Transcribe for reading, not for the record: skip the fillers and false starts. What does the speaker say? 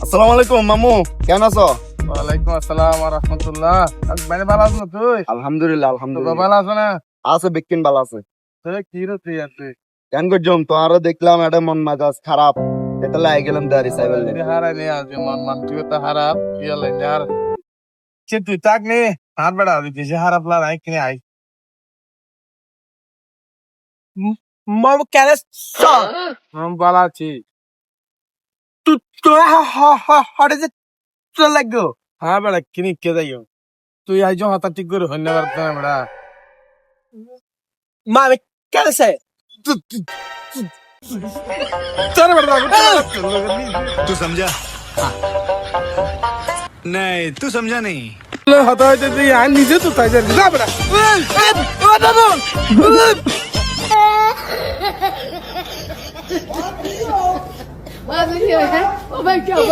আসসালামু আলাইকুম মামু, কেমন আছো? ওয়ালাইকুম আসসালাম ওয়া রাহমাতুল্লাহ। মানে ভালো আছো তুই? আলহামদুলিল্লাহ তো আলহামদুলিল্লাহ। ভালো আছো না? আছে বিকিন ভালো আছে। তুই কি রে তুই আছে? কেন করছম তো আরো দেখলাম এটা মন মেজাজ খারাপ, এটা লাই গেলাম দাঁড়ি সাইবেল তুই হারাই নে আজ মান তুই তো খারাপ ইয়ালে আর সে তুই তাক নে হাত বেড়া দিতে সে খারাপ লা নাই কিনে আই মামু কেন ভালো আছি। তুই হঠাৎ চলে লাগলো হ্যাঁ বেড়া কিনি কে যাইও তুই আইজ হাতা ঠিক করে ধন্যবাদ না বেড়া। মা আমি কেন সে চল বেড়া तू समझा नहीं तू समझा नहीं হাতা হইতে তুই আর নিজে তো তাই যাবি না বেড়া। Oh, my God.